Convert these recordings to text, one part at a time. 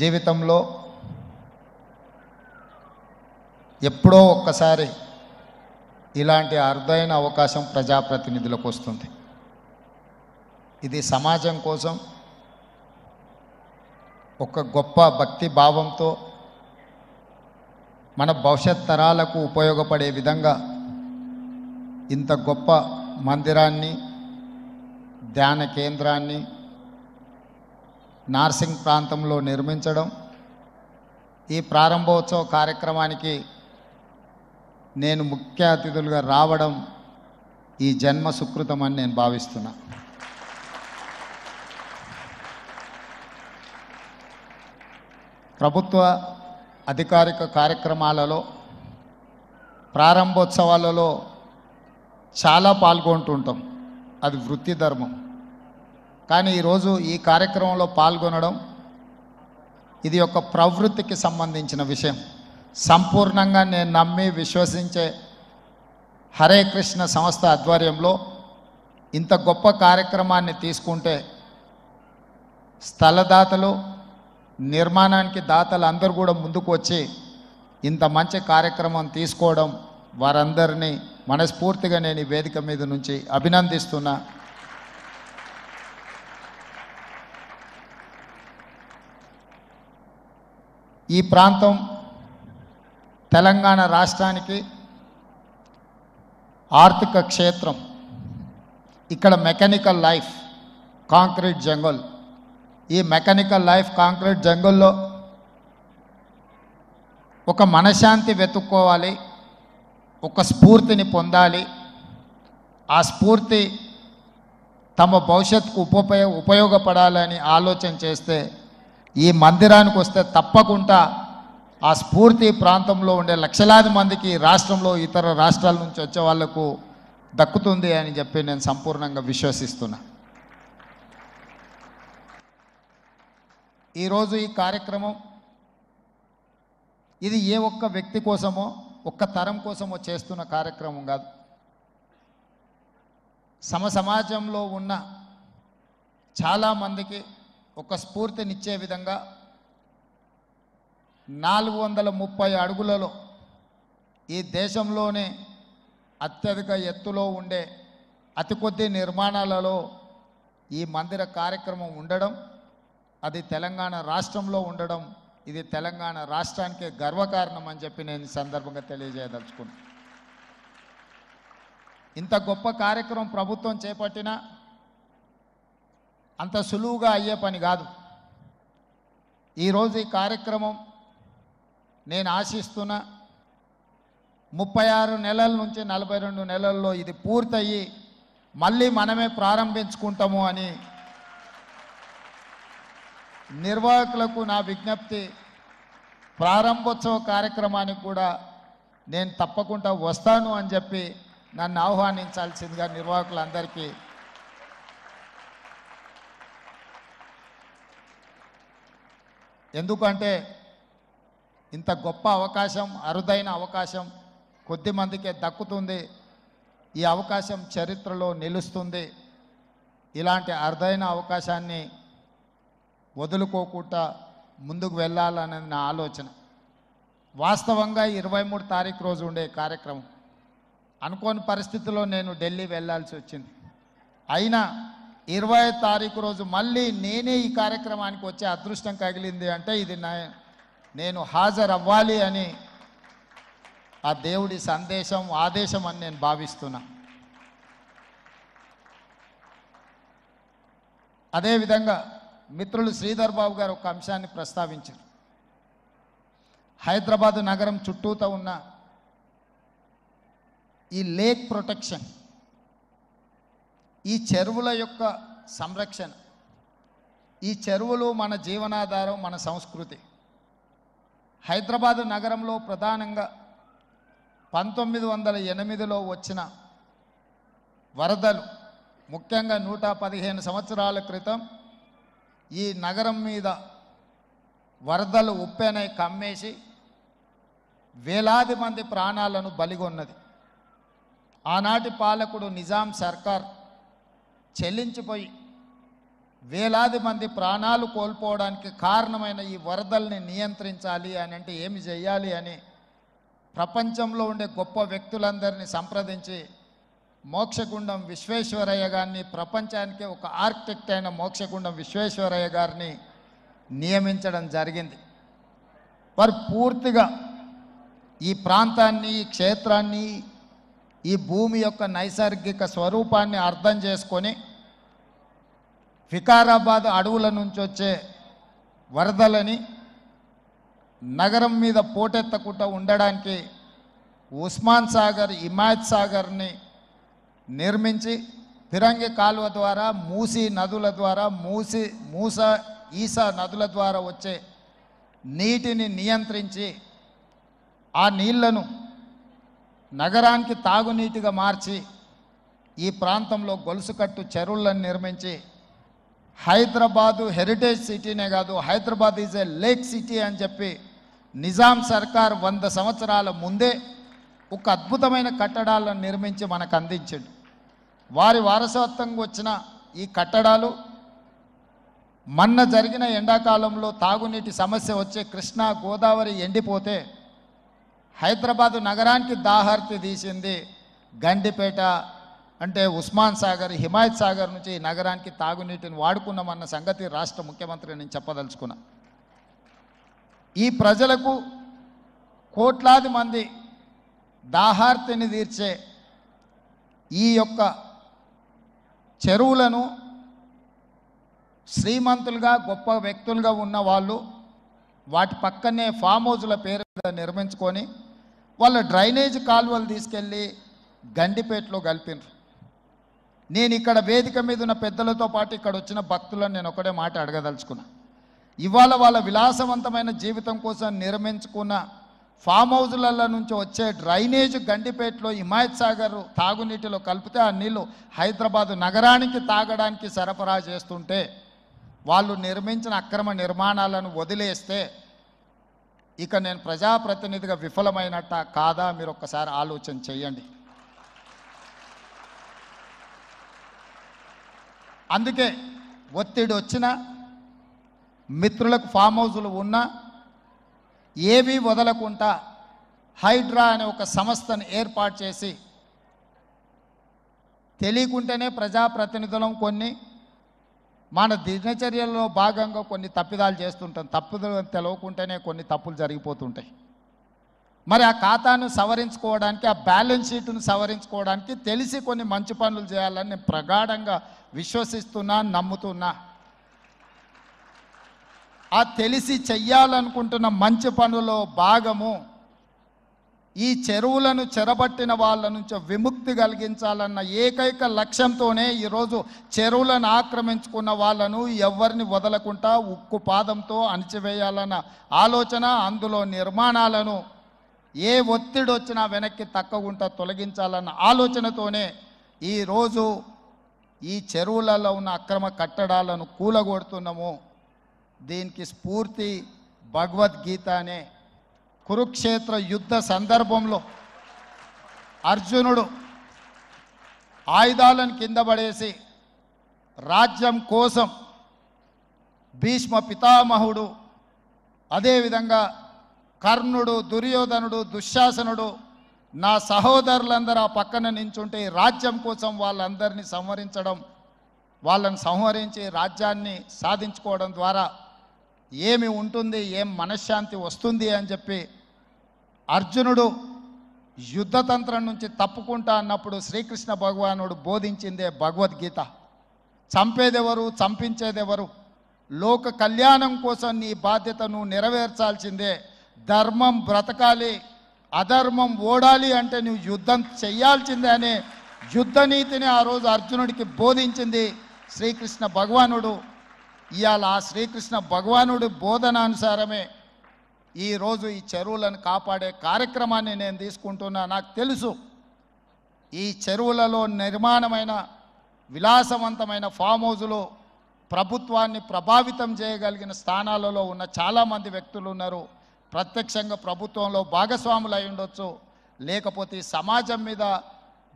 జీవితంలో ఎప్పుడో ఒక్కసారి ఇలాంటి అరుదైన అవకాశం ప్రజాప్రతినిధులకు వస్తుంది. ఇది సమాజం కోసం ఒక గొప్ప భక్తి భావంతో మన భవిష్యత్ తరాలకు ఉపయోగపడే విధంగా ఇంత గొప్ప మందిరాన్ని, ధ్యాన కేంద్రాన్ని నార్సింగ్ ప్రాంతంలో నిర్మించడం, ఈ ప్రారంభోత్సవ కార్యక్రమానికి నేను ముఖ్య అతిథులుగా రావడం ఈ జన్మ సుకృతం అని నేను భావిస్తున్నా. ప్రభుత్వ అధికారిక కార్యక్రమాలలో, ప్రారంభోత్సవాలలో చాలా పాల్గొంటుంటాం, అది వృత్తి ధర్మం. కానీ ఈరోజు ఈ కార్యక్రమంలో పాల్గొనడం ఇది ఒక ప్రవృత్తికి సంబంధించిన విషయం. సంపూర్ణంగా నేను నమ్మి విశ్వసించే హరే కృష్ణ సంస్థ ఆధ్వర్యంలో ఇంత గొప్ప కార్యక్రమాన్ని తీసుకుంటే స్థలదాతలు, నిర్మాణానికి దాతలు అందరూ కూడా ముందుకు వచ్చి ఇంత మంచి కార్యక్రమం తీసుకోవడం, వారందరినీ మనస్ఫూర్తిగా నేను ఈ వేదిక మీద నుంచి అభినందిస్తున్నా. ఈ ప్రాంతం తెలంగాణ రాష్ట్రానికి ఆర్థిక క్షేత్రం. ఇక్కడ మెకానికల్ లైఫ్, కాంక్రీట్ జంగల్. ఈ మెకానికల్ లైఫ్, కాంక్రీట్ జంగల్లో ఒక మనశ్శాంతి వెతుక్కోవాలి, ఒక స్ఫూర్తిని పొందాలి. ఆ స్ఫూర్తి తమ భవిష్యత్తుకు ఉపయోగపడాలని ఆలోచన చేస్తే ఈ మందిరానికి వస్తే తప్పకుండా ఆ స్ఫూర్తి ప్రాంతంలో ఉండే లక్షలాది మందికి, రాష్ట్రంలో ఇతర రాష్ట్రాల నుంచి వచ్చే వాళ్లకు దక్కుతుంది అని చెప్పి నేను సంపూర్ణంగా విశ్వసిస్తున్నా. ఈరోజు ఈ కార్యక్రమం ఇది ఏ ఒక్క వ్యక్తి కోసమో, ఒక్క తరం కోసమో చేస్తున్న కార్యక్రమం కాదు. సమాజంలో ఉన్న చాలామందికి ఒక స్ఫూర్తినిచ్చే విధంగా 430 అడుగులలో ఈ దేశంలోనే అత్యధిక ఎత్తులో ఉండే అతి కొద్ది నిర్మాణాలలో ఈ మందిర కార్యక్రమం ఉండడం, అది తెలంగాణ రాష్ట్రంలో ఉండడం, ఇది తెలంగాణ రాష్ట్రానికే గర్వకారణం అని చెప్పి నేను ఈ సందర్భంగా తెలియజేయదలుచుకున్నాను. ఇంత గొప్ప కార్యక్రమం ప్రభుత్వం చేపట్టినా అంత సులువుగా అయ్యే పని కాదు. ఈరోజు ఈ కార్యక్రమం నేను ఆశిస్తున్న 36 నెలల నుంచి 42 నెలల్లో ఇది పూర్తయ్యి మళ్ళీ మనమే ప్రారంభించుకుంటాము అని నిర్వాహకులకు నా విజ్ఞప్తి. ప్రారంభోత్సవ కార్యక్రమానికి కూడా నేను తప్పకుండా వస్తాను అని చెప్పి నన్ను ఆహ్వానించాల్సిందిగా నిర్వాహకులందరికీ ఎందుకంటే ఇంత గొప్ప అవకాశం, అరుదైన అవకాశం కొద్ది మందికే దక్కుతుంది. ఈ అవకాశం చరిత్రలో నిలుస్తుంది. ఇలాంటి అరుదైన అవకాశాన్ని వదులుకోకుండా ముందుకు వెళ్ళాలనేది నా ఆలోచన. వాస్తవంగా 23 తారీఖు రోజు ఉండే కార్యక్రమం, అనుకోని పరిస్థితుల్లో నేను ఢిల్లీ వెళ్ళాల్సి వచ్చింది. అయినా 20 తారీఖు రోజు మళ్ళీ నేనే ఈ కార్యక్రమానికి వచ్చే అదృష్టం కలిగింది అంటే ఇది నేను హాజరు అవ్వాలి అని ఆ దేవుడి సందేశం, ఆదేశం అని నేను భావిస్తున్నా. అదేవిధంగా మిత్రులు శ్రీధర్ బాబు గారు ఒక అంశాన్ని ప్రస్తావించారు. హైదరాబాద్ నగరం చుట్టూతో ఉన్న ఈ లేక్ ప్రొటెక్షన్, ఈ చెరువుల యొక్క సంరక్షణ. ఈ చెరువులు మన జీవనాధారం, మన సంస్కృతి. హైదరాబాద్ నగరంలో ప్రధానంగా 1908లో వచ్చిన వరదలు, ముఖ్యంగా 115 సంవత్సరాల క్రితం ఈ నగరం మీద వరదలు ఉప్పెనై కమ్మేసి వేలాది మంది ప్రాణాలను బలిగొన్నది. ఆనాటి పాలకుడు నిజాం సర్కార్ చెల్లించిపోయి వేలాది మంది ప్రాణాలు కోల్పోవడానికి కారణమైన ఈ వరదల్ని నియంత్రించాలి అని అంటే ఏమి చేయాలి అని ప్రపంచంలో ఉండే గొప్ప వ్యక్తులందరినీ సంప్రదించి మోక్షగుండం విశ్వేశ్వరయ్య గారిని, ప్రపంచానికే ఒక ఆర్కిటెక్ట్ అయిన మోక్షగుండం విశ్వేశ్వరయ్య గారిని నియమించడం జరిగింది. వారు పూర్తిగా ఈ ప్రాంతాన్ని, ఈ క్షేత్రాన్ని, ఈ భూమి యొక్క నైసర్గిక స్వరూపాన్ని అర్థం చేసుకొని వికారాబాద్ అడవుల నుంచి వచ్చే వరదలని నగరం మీద పోటెత్తకుండా ఉండడానికి ఉస్మాన్ సాగర్, హిమాయత్ సాగర్ని నిర్మించి ఫిరంగి కాలువ ద్వారా, మూసీ నదుల ద్వారా, ఈసా నదుల ద్వారా వచ్చే నీటిని నియంత్రించి ఆ నీళ్లను నగరానికి తాగునీటిగా మార్చి ఈ ప్రాంతంలో గొలుసుకట్టు చెరువులను నిర్మించి హైదరాబాదు హెరిటేజ్ సిటీనే కాదు, Hyderabad is a lake city అని చెప్పి నిజాం సర్కార్ 100 సంవత్సరాల ముందే ఒక అద్భుతమైన కట్టడాలను నిర్మించి మనకు అందించాడు. వారి వారసత్వంగా వచ్చిన ఈ కట్టడాలు మొన్న జరిగిన ఎండాకాలంలో తాగునీటి సమస్య వచ్చే కృష్ణా, గోదావరి ఎండిపోతే హైదరాబాదు నగరానికి దాహార్తి తీసింది గండిపేట, అంటే ఉస్మాన్ సాగర్, హిమాయత్ సాగర్ నుంచి ఈ నగరానికి తాగునీటిని వాడుకున్నామన్న సంగతి రాష్ట్ర ముఖ్యమంత్రి నేను చెప్పదలుచుకున్నా. ఈ ప్రజలకు కోట్లాది మంది దాహార్తిని తీర్చే ఈ యొక్క చెరువులను శ్రీమంతులుగా, గొప్ప వ్యక్తులుగా ఉన్న వాళ్ళు వాటి పక్కనే ఫామ్ హౌజుల పేరు నిర్మించుకొని వాళ్ళ డ్రైనేజ్ కాలువలు తీసుకెళ్ళి గండిపేటలో కలిపినారు. నేను ఇక్కడ వేదిక మీద ఉన్న పెద్దలతో పాటు ఇక్కడ వచ్చిన భక్తులను నేను ఒకటే మాట అడగదలుచుకున్నా. ఇవాళ వాళ్ళ విలాసవంతమైన జీవితం కోసం నిర్మించుకున్న ఫామ్ హౌజులలో నుంచి వచ్చే డ్రైనేజ్ గండిపేటలో హిమాయత్ సాగర్ తాగునీటిలో కలిపితే ఆ నీళ్లు హైదరాబాదు నగరానికి తాగడానికి సరఫరా చేస్తుంటే వాళ్ళు నిర్మించిన అక్రమ నిర్మాణాలను వదిలేస్తే ఇక నేను ప్రజాప్రతినిధిగా విఫలమైనట్ట కాదా మీరు ఒక్కసారి ఆలోచన చేయండి. అందుకే ఒత్తిడి వచ్చినా, మిత్రులకు ఫామ్ హౌజులు ఉన్నా ఏవీ వదలకుండా హైడ్రా అనే ఒక సంస్థను ఏర్పాటు చేసి తెలియకుంటేనే ప్రజాప్రతినిధులం కొన్ని మన దినచర్యల్లో భాగంగా కొన్ని తప్పిదాలు చేస్తుంటాం. తప్పులు తెలవకుంటేనే కొన్ని తప్పులు జరిగిపోతుంటాయి. మరి ఆ ఖాతాను సవరించుకోవడానికి, ఆ బ్యాలెన్స్ షీట్ను సవరించుకోవడానికి తెలిసి కొన్ని మంచి పనులు చేయాలని నేను ప్రగాఢంగా విశ్వసిస్తున్నా, నమ్ముతున్నా. ఆ తెలిసి చెయ్యాలనుకుంటున్న మంచి పనుల్లో భాగము ఈ చెరువులను చెరబట్టిన వాళ్ళ నుంచి విముక్తి కలిగించాలన్న ఏకైక లక్ష్యంతోనే ఈరోజు చెరువులను ఆక్రమించుకున్న వాళ్ళను ఎవరిని వదలకుండా ఉక్కు పాదంతో అణిచివేయాలన్న ఆలోచన, అందులో నిర్మాణాలను ఏ ఒత్తిడి వచ్చినా వెనక్కి తక్కకుండా తొలగించాలన్న ఆలోచనతోనే ఈరోజు ఈ చెరువులలో ఉన్న అక్రమ కట్టడాలను కూలగొడుతున్నాము. దీనికి స్ఫూర్తి భగవద్గీత అనే కురుక్షేత్ర యుద్ధ సందర్భంలో అర్జునుడు ఆయుధాలను కింద పడేసి రాజ్యం కోసం భీష్మ పితామహుడు, అదేవిధంగా కర్ణుడు, దుర్యోధనుడు, దుశ్శాసనుడు, నా సహోదరులందరూ ఆ పక్కన నించుంటే రాజ్యం కోసం వాళ్ళందరినీ సంహరించడం, వాళ్ళని సంహరించి రాజ్యాన్ని సాధించుకోవడం ద్వారా ఏమి ఉంటుంది, ఏం మనశ్శాంతి వస్తుంది అని చెప్పి అర్జునుడు యుద్ధతంత్రం నుంచి తప్పుకుంటా అన్నప్పుడు శ్రీకృష్ణ భగవానుడు బోధించిందే భగవద్గీత. చంపేదెవరు, చంపించేదెవరు, లోక కళ్యాణం కోసం నీ బాధ్యతను నెరవేర్చాల్సిందే. ధర్మం బ్రతకాలి, అధర్మం ఓడాలి అంటే నువ్వు యుద్ధం చెయ్యాల్సిందే అనే యుద్ధ నీతిని ఆ రోజు అర్జునుడికి బోధించింది శ్రీకృష్ణ భగవానుడు. ఇవాళ ఆ శ్రీకృష్ణ భగవానుడి బోధనానుసారమే ఈరోజు ఈ చెరువులను కాపాడే కార్యక్రమాన్ని నేను తీసుకుంటున్నా. నాకు తెలుసు ఈ చెరువులలో నిర్మాణమైన విలాసవంతమైన ఫామ్ హౌజులు ప్రభుత్వాన్ని ప్రభావితం చేయగలిగిన స్థానాలలో ఉన్న చాలామంది వ్యక్తులు ఉన్నారు. ప్రత్యక్షంగా ప్రభుత్వంలో భాగస్వాములు అయి ఉండొచ్చు, లేకపోతే సమాజం మీద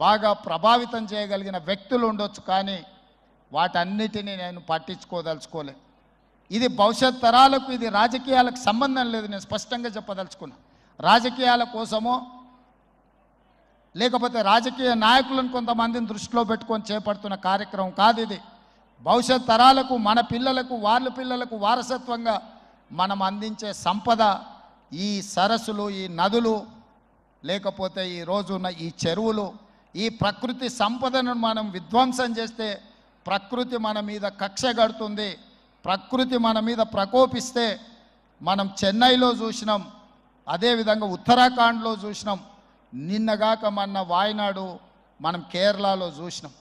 బాగా ప్రభావితం చేయగలిగిన వ్యక్తులు ఉండొచ్చు. కానీ వాటన్నిటినీ నేను పట్టించుకోదలుచుకోలే. ఇది భవిష్యత్ తరాలకు, ఇది రాజకీయాలకు సంబంధం లేదు. నేను స్పష్టంగా చెప్పదలుచుకున్నా. రాజకీయాల కోసమో లేకపోతే రాజకీయ నాయకులను కొంతమందిని దృష్టిలో పెట్టుకొని చేపడుతున్న కార్యక్రమం కాదు ఇది. భవిష్యత్ తరాలకు, మన పిల్లలకు, వాళ్ళ పిల్లలకు వారసత్వంగా మనం అందించే సంపద ఈ సరస్సులు, ఈ నదులు, లేకపోతే ఈ రోజున్న ఈ చెరువులు. ఈ ప్రకృతి సంపదను మనం విధ్వంసం చేస్తే ప్రకృతి మన మీద కక్ష కడుతుంది. ప్రకృతి మన మీద ప్రకోపిస్తే మనం చెన్నైలో చూసినాం, అదేవిధంగా ఉత్తరాఖండ్లో చూసినాం, నిన్నగాక మొన్న వాయనాడు, మనం కేరళలో చూసినాం.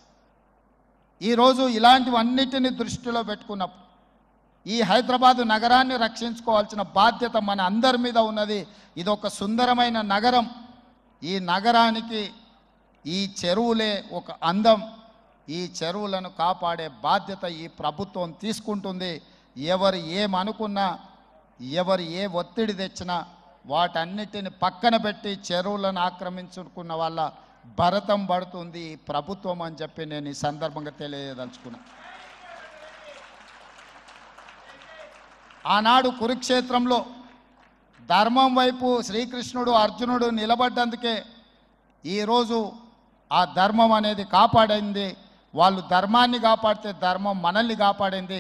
ఈరోజు ఇలాంటివన్నిటిని దృష్టిలో పెట్టుకున్నప్పుడు ఈ హైదరాబాదు నగరాన్ని రక్షించుకోవాల్సిన బాధ్యత మన అందరి మీద ఉన్నది. ఇది ఒక సుందరమైన నగరం. ఈ నగరానికి ఈ చెరువులే ఒక అందం. ఈ చెరువులను కాపాడే బాధ్యత ఈ ప్రభుత్వం తీసుకుంటుంది. ఎవరు ఏమనుకున్నా, ఎవరు ఏ ఒత్తిడి తెచ్చినా వాటన్నిటిని పక్కన పెట్టి చెరువులను ఆక్రమించుకున్న వాళ్ళ భరతం పడుతుంది ఈ ప్రభుత్వం అని చెప్పి నేను ఈ సందర్భంగా తెలియదలుచుకున్నా. ఆనాడు కురుక్షేత్రంలో ధర్మం వైపు శ్రీకృష్ణుడు, అర్జునుడు నిలబడ్డందుకే ఈరోజు ఆ ధర్మం అనేది కాపాడింది. వాళ్ళు ధర్మాన్ని కాపాడితే ధర్మం మనల్ని కాపాడింది.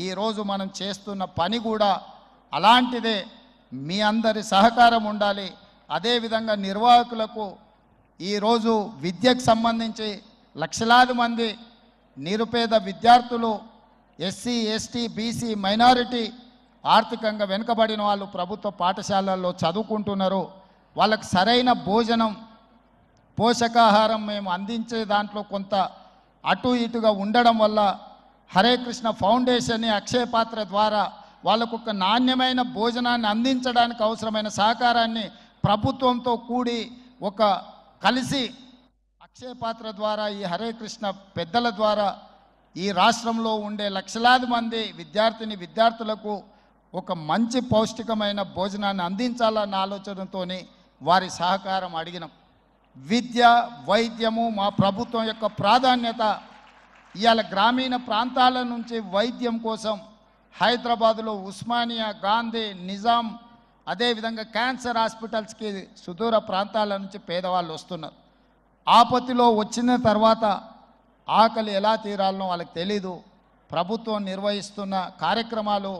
ఈరోజు మనం చేస్తున్న పని కూడా అలాంటిదే. మీ అందరి సహకారం ఉండాలి. అదేవిధంగా నిర్వాహకులకు ఈరోజు విద్యకు సంబంధించి లక్షలాది మంది నిరుపేద విద్యార్థులు, ఎస్సీ, ఎస్టీ, బీసీ, మైనారిటీ, ఆర్థికంగా వెనుకబడిన వాళ్ళు ప్రభుత్వ పాఠశాలల్లో చదువుకుంటున్నారు. వాళ్ళకు సరైన భోజనం, పోషకాహారం మేము అందించే దాంట్లో కొంత అటు ఇటుగా ఉండడం వల్ల హరే కృష్ణ ఫౌండేషన్, అక్షయ పాత్ర ద్వారా వాళ్ళకు ఒక నాణ్యమైన భోజనాన్ని అందించడానికి అవసరమైన సహకారాన్ని ప్రభుత్వంతో కూడి ఒక కలిసి అక్షయ పాత్ర ద్వారా, ఈ హరే కృష్ణ పెద్దల ద్వారా ఈ రాష్ట్రంలో ఉండే లక్షలాది మంది విద్యార్థులకు ఒక మంచి పౌష్టికమైన భోజనాన్ని అందించాలన్న ఆలోచనతో వారి సహకారం అడిగినాం. విద్య, వైద్యము మా ప్రభుత్వం యొక్క ప్రాధాన్యత. ఇవాళ గ్రామీణ ప్రాంతాల నుంచి వైద్యం కోసం హైదరాబాదులో ఉస్మానియా, గాంధీ, నిజాం, అదేవిధంగా క్యాన్సర్ హాస్పిటల్స్కి సుదూర ప్రాంతాల నుంచి పేదవాళ్ళు వస్తున్నారు. ఆపత్తిలో వచ్చిన తర్వాత ఆకలి ఎలా తీరాలనో వాళ్ళకి తెలీదు. ప్రభుత్వం నిర్వహిస్తున్న కార్యక్రమాలు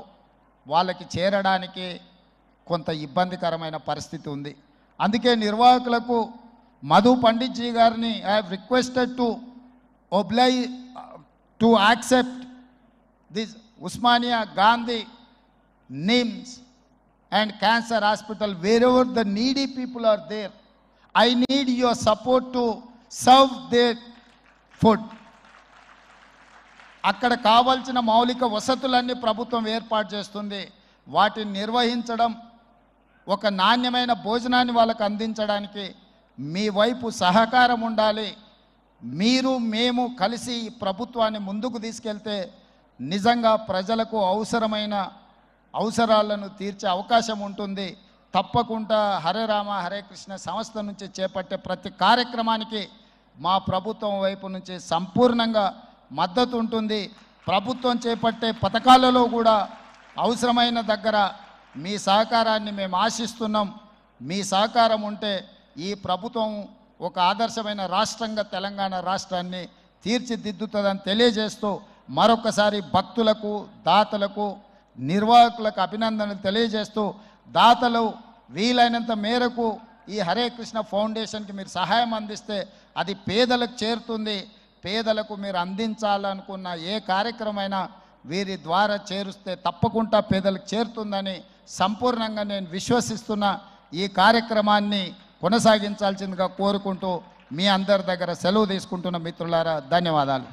వాళ్ళకి చేరడానికి కొంత ఇబ్బందికరమైన పరిస్థితి ఉంది. అందుకే నిర్వాహకులకు మధు పండిట్ జీ గారిని I have requested to accept this Osmania, Gandhi, NIMS and cancer hospital, wherever the needy people are there. I need your support to serve their food. అక్కడ కావాల్సిన మౌలిక వసతులన్నీ ప్రభుత్వం ఏర్పాటు చేస్తుంది. వాటిని నిర్వహించడం, ఒక నాణ్యమైన భోజనాన్ని వాళ్ళకు అందించడానికి మీ వైపు సహకారం ఉండాలి. మీరు మేము కలిసి ఈ ప్రభుత్వాన్ని ముందుకు తీసుకెళ్తే నిజంగా ప్రజలకు అవసరాలను తీర్చే అవకాశం ఉంటుంది. తప్పకుండా హరే రామ హరే కృష్ణ సంస్థ నుంచి చేపట్టే ప్రతి కార్యక్రమానికి మా ప్రభుత్వం వైపు నుంచి సంపూర్ణంగా మద్దతు ఉంటుంది. ప్రభుత్వం చేపట్టే పథకాలలో కూడా అవసరమైన దగ్గర మీ సహకారాన్ని మేము ఆశిస్తున్నాం. మీ సహకారం ఉంటే ఈ ప్రభుత్వం ఒక ఆదర్శమైన రాష్ట్రంగా తెలంగాణ రాష్ట్రాన్ని తీర్చిదిద్దుతుందని తెలియజేస్తూ మరొకసారి భక్తులకు, దాతలకు, నిర్వాహకులకు అభినందనలు తెలియజేస్తూ, దాతలు వీలైనంత మేరకు ఈ హరే కృష్ణ ఫౌండేషన్కి మీరు సహాయం అందిస్తే అది పేదలకు చేరుతుంది. పేదలకు మీరు అందించాలనుకున్న ఏ కార్యక్రమైనా వీరి ద్వారా చేరుస్తే తప్పకుండా పేదలకు చేరుతుందని సంపూర్ణంగా నేను విశ్వసిస్తున్నా. ఈ కార్యక్రమాన్ని కొనసాగించాల్సిందిగా కోరుకుంటూ మీ అందరి దగ్గర సెలవు తీసుకుంటున్న మిత్రులారా, ధన్యవాదాలు.